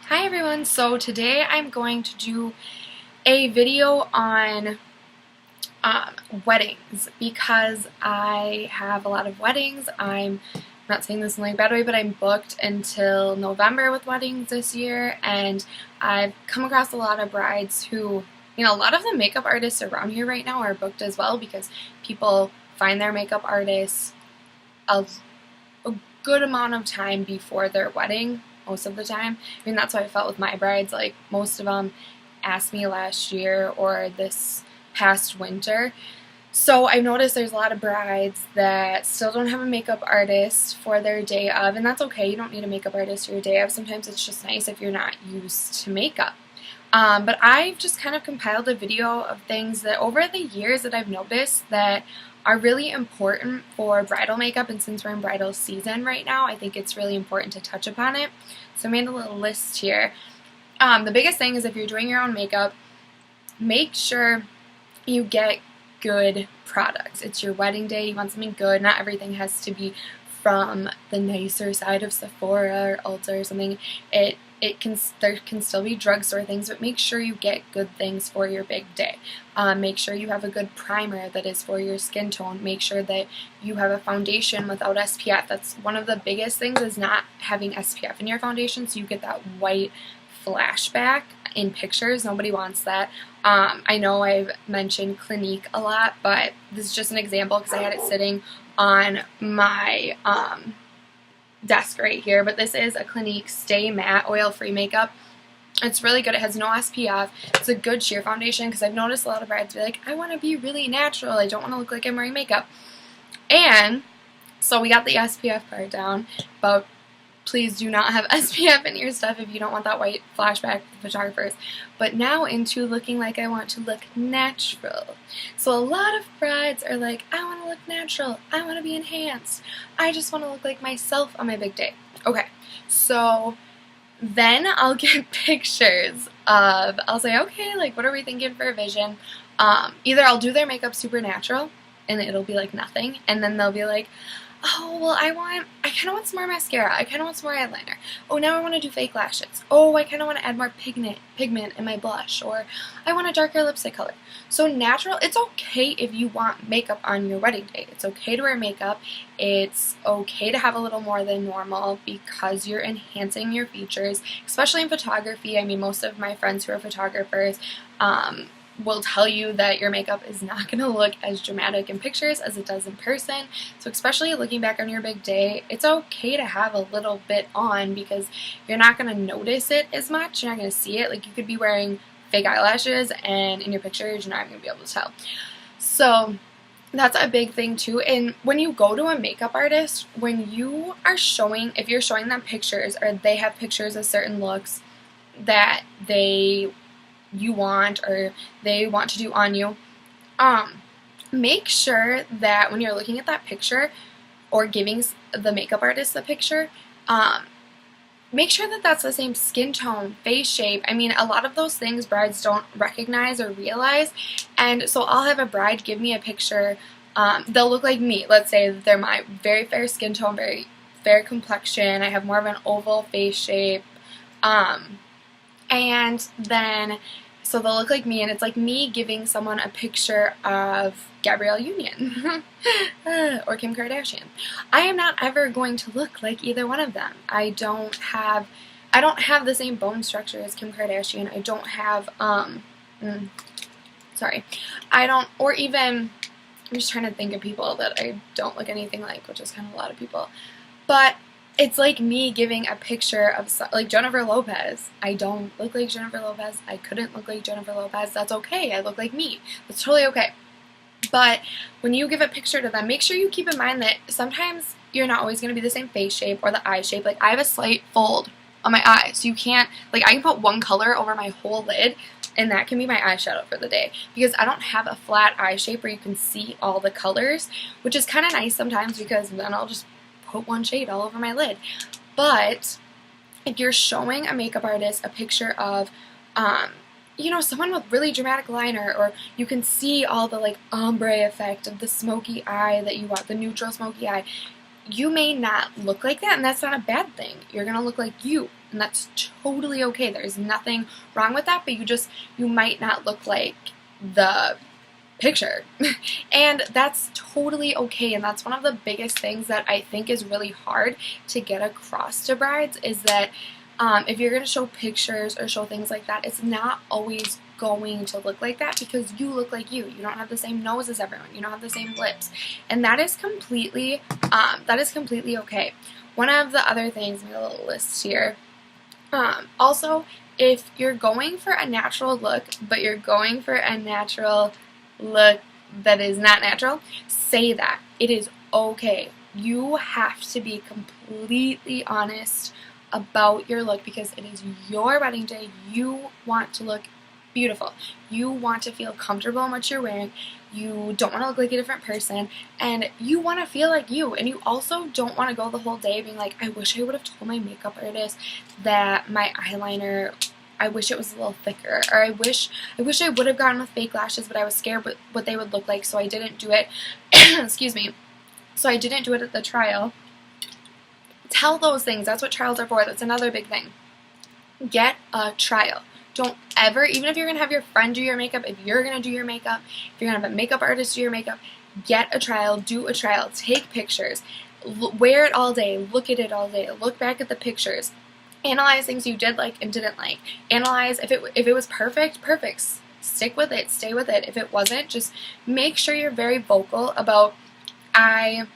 Hi everyone, so today I'm going to do a video on weddings because I have a lot of weddings. I'm not saying this in like a bad way, but I'm booked until November with weddings this year, and I've come across a lot of brides who, a lot of the makeup artists around here right now are booked as well because people find their makeup artists a good amount of time before their wedding, most of the time. I mean, that's how I felt with my brides. Like, most of them asked me last year or this past winter. So I've noticed there's a lot of brides that still don't have a makeup artist for their day of, and that's okay. You don't need a makeup artist for your day of. Sometimes it's just nice if you're not used to makeup. But I've just kind of compiled a video of things that over the years that I've noticed that are really important for bridal makeup, and since we're in bridal season right now, I think it's really important to touch upon it. So I made a little list here. The biggest thing is if you're doing your own makeup, make sure you get good products. It's your wedding day, you want something good. Not everything has to be from the nicer side of Sephora or Ulta or something. There can still be drugstore things, but make sure you get good things for your big day. Make sure you have a good primer that is for your skin tone. Make sure that you have a foundation without SPF. That's one of the biggest things, is not having SPF in your foundation, so you get that white flashback in pictures. Nobody wants that. I know I've mentioned Clinique a lot, but this is just an example because I had it sitting on my desk right here. But this is a Clinique Stay Matte Oil-Free Makeup. It's really good. It has no SPF. It's a good sheer foundation because I've noticed a lot of brides be like, I want to be really natural. I don't want to look like I'm wearing makeup. And so we got the SPF part down, but please do not have SPF in your stuff if you don't want that white flashback with photographers. But now into looking like I want to look natural. So a lot of brides are like, I want to look natural. I want to be enhanced. I just want to look like myself on my big day. Okay, so then I'll get pictures of, I'll say, okay, like what are we thinking for a vision? Either I'll do their makeup super natural and it'll be like nothing, and then they'll be like, oh, well, I kind of want some more mascara. I kind of want some more eyeliner. Oh, now I want to do fake lashes. Oh, I kind of want to add more pigment in my blush. Or I want a darker lipstick color. So natural, it's okay if you want makeup on your wedding day. It's okay to wear makeup. It's okay to have a little more than normal because you're enhancing your features, especially in photography. I mean, most of my friends who are photographers, will tell you that your makeup is not going to look as dramatic in pictures as it does in person. So especially looking back on your big day, it's okay to have a little bit on because you're not going to notice it as much. You're not going to see it. Like, you could be wearing fake eyelashes and in your pictures you're not going to be able to tell. So that's a big thing too. And when you go to a makeup artist, when you are if you're showing them pictures or they have pictures of certain looks that you want or they want to do on you, make sure that when you're looking at that picture or giving the makeup artist the picture, make sure that that's the same skin tone, face shape. I mean, a lot of those things brides don't recognize or realize, and so I'll have a bride give me a picture. They'll look like me. Let's say they're my very fair skin tone, very fair complexion. I have more of an oval face shape. And then, so they'll look like me, and it's like me giving someone a picture of Gabrielle Union or Kim Kardashian. I am not ever going to look like either one of them. I don't have the same bone structure as Kim Kardashian. I don't have, or even, I'm just trying to think of people that I don't look anything like, which is kind of a lot of people. But it's like me giving a picture of, like, Jennifer Lopez. I don't look like Jennifer Lopez. I couldn't look like Jennifer Lopez. That's okay. I look like me. That's totally okay. But when you give a picture to them, make sure you keep in mind that sometimes you're not always going to be the same face shape or the eye shape. Like, I have a slight fold on my eye, so you can't, like, I can put one color over my whole lid, and that can be my eyeshadow for the day because I don't have a flat eye shape where you can see all the colors, which is kind of nice sometimes because then I'll just put one shade all over my lid. But if you're showing a makeup artist a picture of, someone with really dramatic liner, or you can see all the, like, ombre effect of the smoky eye that you want, the neutral smoky eye, you may not look like that, and that's not a bad thing. You're going to look like you, and that's totally okay. There's nothing wrong with that, but you might not look like the picture. And that's totally okay, and that's one of the biggest things that I think is really hard to get across to brides, is that if you're going to show pictures or show things like that, it's not always going to look like that, because you look like you. You don't have the same nose as everyone. You don't have the same lips, and that is completely okay. One of the other things, my little list here. Also, if you're going for a natural look, but you're going for a natural look that is not natural, say that. It is okay. You have to be completely honest about your look, because it is your wedding day. You want to look beautiful. You want to feel comfortable in what you're wearing. You don't want to look like a different person, and you want to feel like you. And you also don't want to go the whole day being like, I wish I would have told my makeup artist that my eyeliner, I wish it was a little thicker, or I wish I would have gone with fake lashes, but I was scared what they would look like, so I didn't do it. Excuse me. So I didn't do it at the trial. Tell those things. That's what trials are for. That's another big thing. Get a trial. Don't ever, even if you're going to have your friend do your makeup, if you're going to do your makeup, if you're going to have a makeup artist do your makeup, get a trial, do a trial, take pictures, wear it all day, look at it all day, look back at the pictures, analyze things you did like and didn't like, analyze if it was perfect, stick with it, stay with it. If it wasn't, just make sure you're very vocal about, I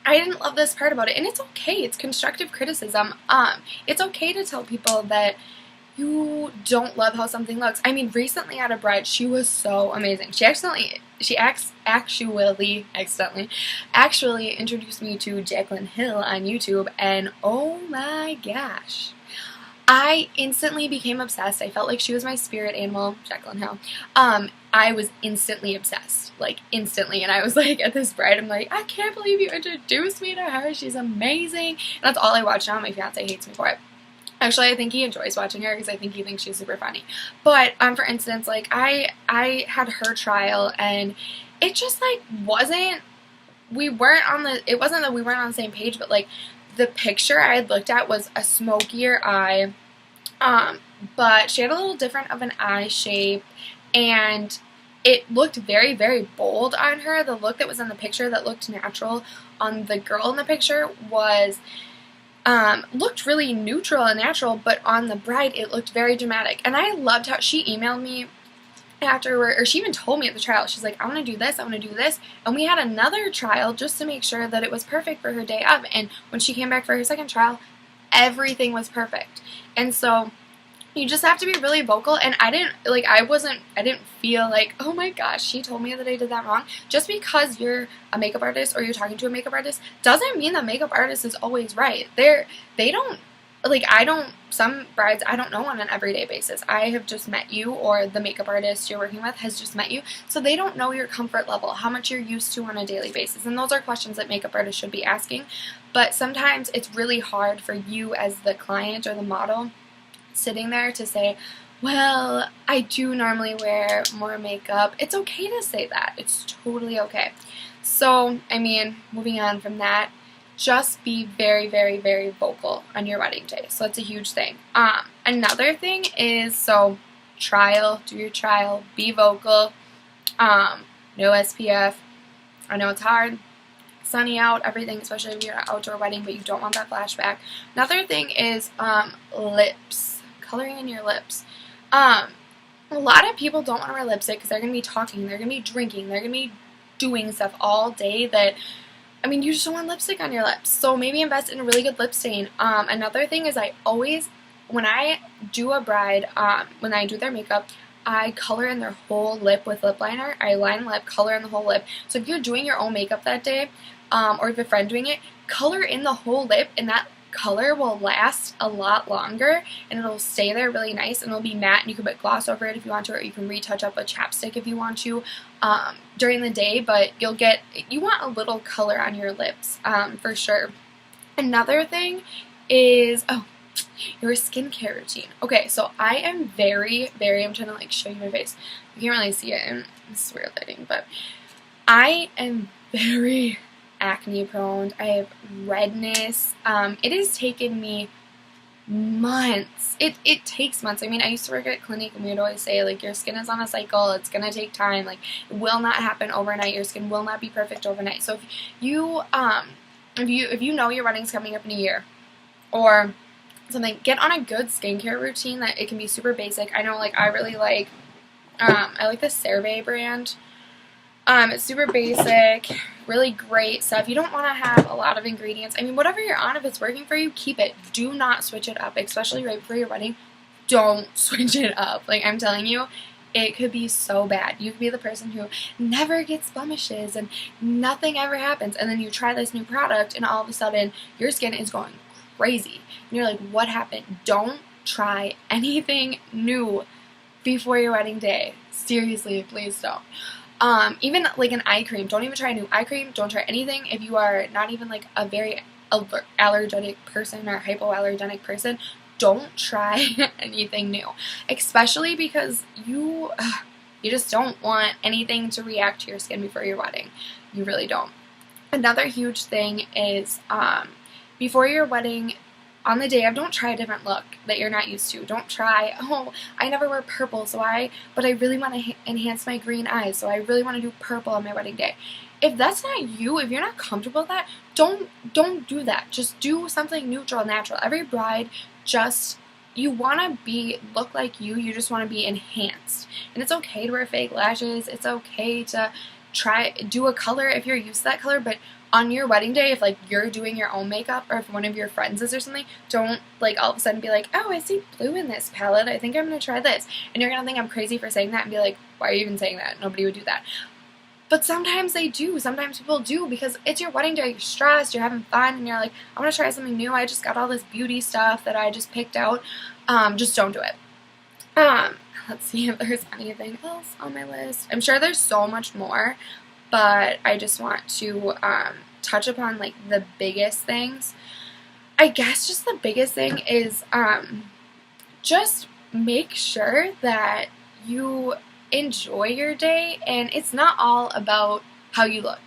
didn't love this part about it, and it's okay. It's constructive criticism. It's okay to tell people that you don't love how something looks. I mean, recently at a bride, she was so amazing. She actually introduced me to Jaclyn Hill on YouTube, and oh my gosh, I instantly became obsessed. I felt like she was my spirit animal, Jaclyn Hill. I was instantly obsessed, like instantly, and I was like, at this bride, I'm like, I can't believe you introduced me to her. She's amazing. And that's all I watch now. My fiance hates me for it. Actually, I think he enjoys watching her because I think he thinks she's super funny. But for instance, like I had her trial, and it just like wasn't. It wasn't that we weren't on the same page, but like the picture I had looked at was a smokier eye, but she had a little different of an eye shape, and it looked very, very bold on her. The look that was in the picture that looked natural on the girl in the picture was. Looked really neutral and natural, but on the bride it looked very dramatic. And I loved how she emailed me afterward, or she even told me at the trial, she's like, I want to do this, I want to do this. And we had another trial just to make sure that it was perfect for her day of. And when she came back for her second trial, everything was perfect. And so you just have to be really vocal, and I didn't feel like, oh my gosh, she told me that I did that wrong. Just because you're a makeup artist or you're talking to a makeup artist doesn't mean the makeup artist is always right. Some brides I don't know on an everyday basis. I have just met you, or the makeup artist you're working with has just met you, so they don't know your comfort level, how much you're used to on a daily basis, and those are questions that makeup artists should be asking. But sometimes it's really hard for you as the client or the model sitting there to say, well, I do normally wear more makeup. It's okay to say that. It's totally okay. So, I mean, moving on from that, just be very, very, very vocal on your wedding day. So that's a huge thing. Another thing is, so trial, do your trial, be vocal, no SPF. I know it's hard. Sunny out, everything, especially if you're at an outdoor wedding, but you don't want that flashback. Another thing is lips. Coloring in your lips. A lot of people don't want to wear lipstick because they're going to be talking, they're going to be drinking, they're going to be doing stuff all day that, I mean, you just don't want lipstick on your lips. So maybe invest in a really good lip stain. Another thing is when I do a bride, when I do their makeup, I color in their whole lip with lip liner. I line the lip, color in the whole lip. So if you're doing your own makeup that day, or if a friend doing it, color in the whole lip, and that color will last a lot longer, and it'll stay there really nice, and it'll be matte, and you can put gloss over it if you want to, or you can retouch up with chapstick if you want to during the day, but you want a little color on your lips for sure. Another thing is, your skincare routine. Okay, so I am very, very, I'm trying to like show you my face. You can't really see it in this weird lighting, but I am very, acne prone. I have redness. It has taken me months. It takes months. I mean, I used to work at clinic and we would always say, like, your skin is on a cycle. It's going to take time. Like, it will not happen overnight. Your skin will not be perfect overnight. So if you know your wedding's coming up in a year or something, get on a good skincare routine that it can be super basic. I know, like, I really like, I like the CeraVe brand. It's super basic, really great stuff. You don't want to have a lot of ingredients. I mean, whatever you're on, if it's working for you, keep it. Do not switch it up, especially right before your wedding. Don't switch it up. Like, I'm telling you, it could be so bad. You could be the person who never gets blemishes and nothing ever happens, and then you try this new product and all of a sudden your skin is going crazy. And you're like, what happened? Don't try anything new before your wedding day. Seriously, please don't. Even like an eye cream, don't even try a new eye cream. Don't try anything if you are not even like a very allergic person or hypoallergenic person. Don't try anything new, especially because you just don't want anything to react to your skin before your wedding. You really don't. Another huge thing is before your wedding, on the day of, don't try a different look that you're not used to. Don't try, oh, I never wear purple, but I really want to enhance my green eyes, so I really want to do purple on my wedding day. If that's not you, if you're not comfortable with that, don't do that. Just do something neutral, natural. Every bride, you want to look like you just want to be enhanced. And it's okay to wear fake lashes. It's okay to do a color if you're used to that color, but on your wedding day, if like you're doing your own makeup or if one of your friends is or something, don't like all of a sudden be like, oh, I see blue in this palette, I think I'm going to try this. And you're going to think I'm crazy for saying that and be like, why are you even saying that? Nobody would do that. But sometimes they do. Sometimes people do because it's your wedding day, you're stressed, you're having fun, and you're like, I want to try something new. I just got all this beauty stuff that I just picked out. Just don't do it. Let's see if there's anything else on my list. I'm sure there's so much more, but I just want to touch upon like the biggest things. I guess just the biggest thing is just make sure that you enjoy your day, and it's not all about how you look,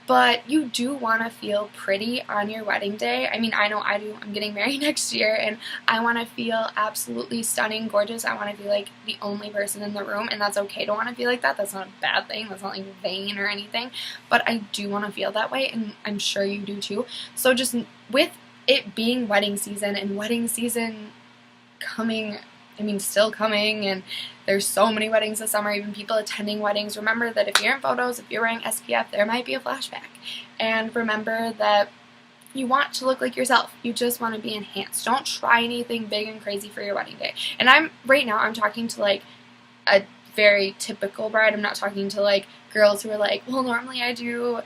but you do want to feel pretty on your wedding day. I mean, I know I do. I'm getting married next year, and I want to feel absolutely stunning, gorgeous. I want to be like the only person in the room, and that's okay to want to feel like that. That's not a bad thing. That's not like vain or anything, but I do want to feel that way, and I'm sure you do too. So just with it being wedding season and wedding season coming, I mean, still coming, and there's so many weddings this summer, even people attending weddings. Remember that if you're in photos, if you're wearing SPF, there might be a flashback. And remember that you want to look like yourself. You just want to be enhanced. Don't try anything big and crazy for your wedding day. And right now I'm talking to like a very typical bride. I'm not talking to like girls who are like, well, normally I do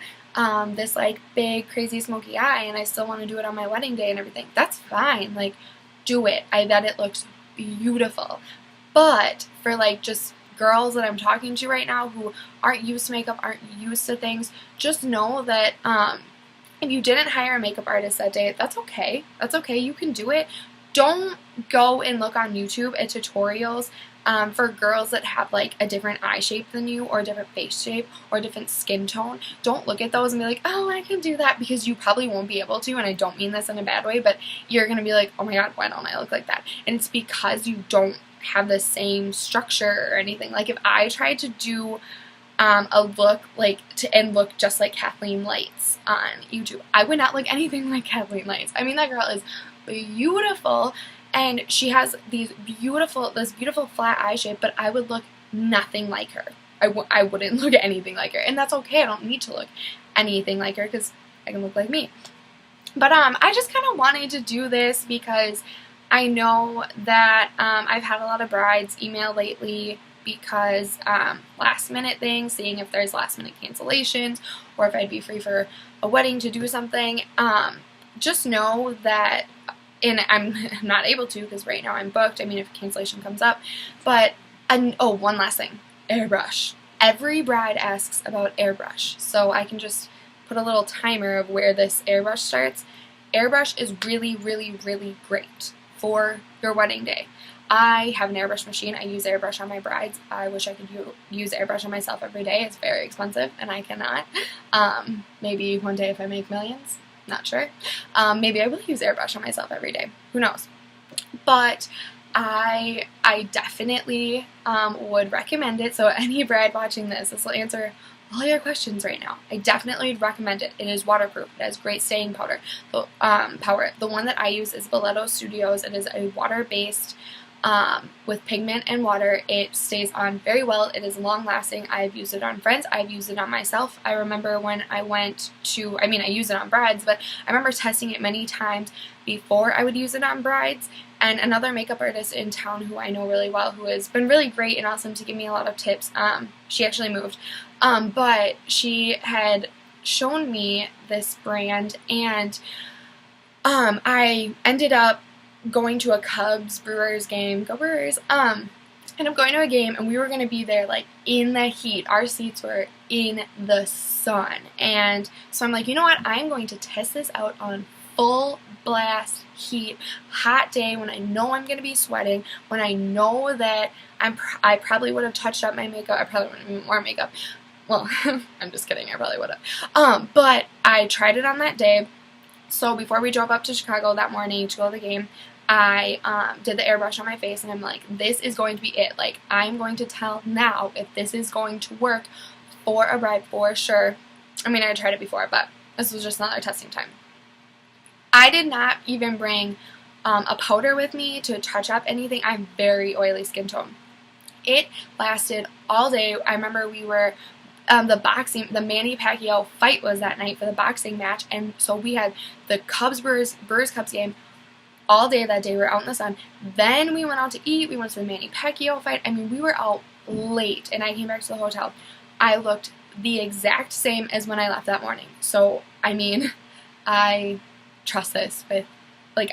this like big crazy smoky eye and I still want to do it on my wedding day and everything. That's fine. Like, do it. I bet it looks beautiful. But for like just girls that I'm talking to right now who aren't used to makeup, aren't used to things, just know that if you didn't hire a makeup artist that day, that's okay. That's okay. You can do it. Don't go and look on YouTube at tutorials for girls that have like a different eye shape than you, or a different face shape, or a different skin tone. Don't look at those and be like, oh, I can do that, because you probably won't be able to, and I don't mean this in a bad way, but you're going to be like, oh my god, why don't I look like that? And it's because you don't have the same structure or anything. Like if I tried to do a look and look just like Kathleen Lights on YouTube, I would not look anything like Kathleen Lights. I mean, that girl is beautiful, and she has this beautiful flat eye shape, but I would look nothing like her. I wouldn't look anything like her, and that's okay. I don't need to look anything like her because I can look like me. But I just kind of wanted to do this because I know that I've had a lot of brides email lately because last minute things, seeing if there's last minute cancellations or if I'd be free for a wedding to do something. Just know that, and I'm not able to because right now I'm booked, I mean if a cancellation comes up, but, oh, one last thing, airbrush. Every bride asks about airbrush, so I can just put a little timer of where this airbrush starts. Airbrush is really, really, really great for your wedding day. I have an airbrush machine. I use airbrush on my brides. I wish I could use airbrush on myself every day. It's very expensive and I cannot. Maybe one day if I make millions, not sure. Maybe I will use airbrush on myself every day. Who knows? But I definitely would recommend it. So any bride watching this will answer all your questions right now. I definitely would recommend it. It is waterproof. It has great staying power. The one that I use is Boleto Studios. It is a water-based with pigment and water. It stays on very well. It is long lasting. I've used it on friends. I've used it on myself. I remember when I went to, I use it on brides, but I remember testing it many times before I would use it on brides. And another makeup artist in town who I know really well, who has been really great and awesome to give me a lot of tips, she actually moved, but she had shown me this brand, and I ended up going to a Cubs Brewers game. Go Brewers! Ended up going to a game, and we were going to be there like in the heat. Our seats were in the sun, and so I'm like, you know what? I'm going to test this out on full blast heat, hot day when I know I'm going to be sweating, when I know that I probably would have touched up my makeup. I probably would have more makeup. Well, I'm just kidding. I probably would have. But I tried it on that day. So before we drove up to Chicago that morning to go to the game, I did the airbrush on my face, and I'm like, this is going to be it. Like, I'm going to tell now if this is going to work for a bride for sure. I tried it before, but this was just another testing time. I did not even bring a powder with me to touch up anything. I'm very oily skin tone. It lasted all day. I remember we were, the Manny Pacquiao fight was that night for the boxing match, and so we had the Brewers Cubs game all day that day. We were out in the sun. Then we went out to eat. We went to the Manny Pacquiao fight. We were out late, and I came back to the hotel. I looked the exact same as when I left that morning. So, I trust this with,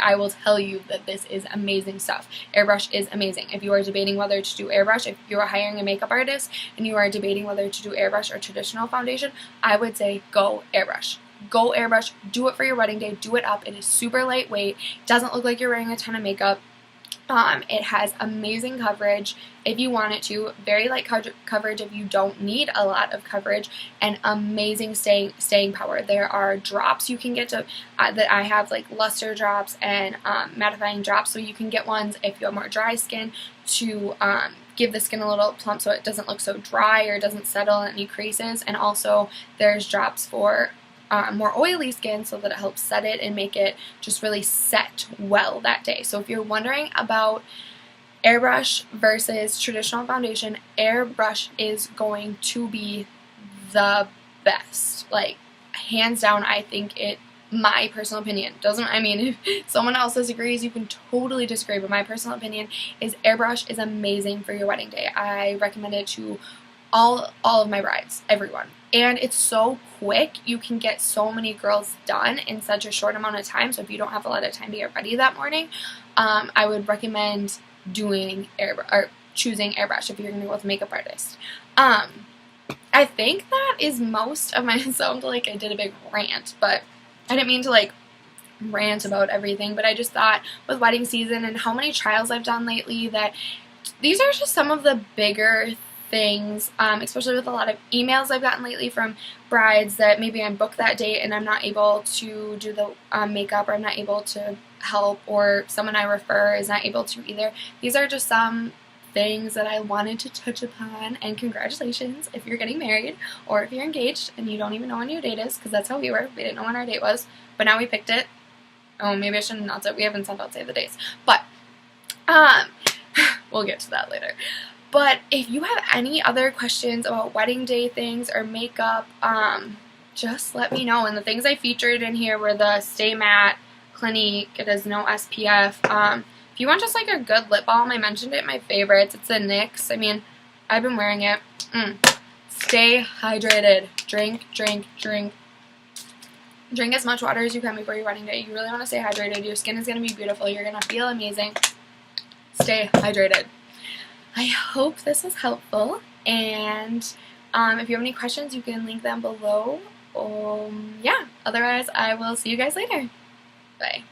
I will tell you that this is amazing stuff. Airbrush is amazing. If you are debating whether to do airbrush, if you are hiring a makeup artist and you are debating whether to do airbrush or traditional foundation, I would say go airbrush. Go airbrush. Do it for your wedding day. Do it up. It is super lightweight. Doesn't look like you're wearing a ton of makeup. It has amazing coverage if you want it to, very light coverage if you don't need a lot of coverage, and amazing staying power. There are drops you can get to that I have, like luster drops and mattifying drops, so you can get ones if you have more dry skin to give the skin a little plump so it doesn't look so dry or doesn't settle in any creases. And also there's drops for more oily skin so that it helps set it and make it just really set well that day. So if you're wondering about airbrush versus traditional foundation, airbrush is going to be the best. Like, hands down, I think it, my personal opinion, if someone else disagrees, you can totally disagree, but my personal opinion is airbrush is amazing for your wedding day. I recommend it to all of my brides, everyone. And it's so quick. You can get so many girls done in such a short amount of time. So if you don't have a lot of time to get ready that morning, I would recommend doing choosing airbrush if you're going to go with a makeup artist. I think that is most of my sound like I did a big rant, but I didn't mean to rant about everything, but I just thought with wedding season and how many trials I've done lately that these are just some of the bigger things, especially with a lot of emails I've gotten lately from brides that maybe I'm booked that date and I'm not able to do the makeup, or I'm not able to help, or someone I refer is not able to either. These are just some things that I wanted to touch upon, and congratulations if you're getting married or if you're engaged and you don't even know when your date is, because that's how we were. We didn't know when our date was, but now we picked it. Oh, maybe I shouldn't announce it. We haven't sent out save the dates, but we'll get to that later. But if you have any other questions about wedding day things or makeup, just let me know. And the things I featured in here were the Stay Matte Clinique. It has no SPF. If you want just a good lip balm, I mentioned it in my favorites. It's the NYX. I've been wearing it. Stay hydrated. Drink, drink, drink. Drink as much water as you can before your wedding day. You really want to stay hydrated. Your skin is going to be beautiful. You're going to feel amazing. Stay hydrated. I hope this was helpful, and if you have any questions, you can link them below. Yeah, otherwise I will see you guys later. Bye.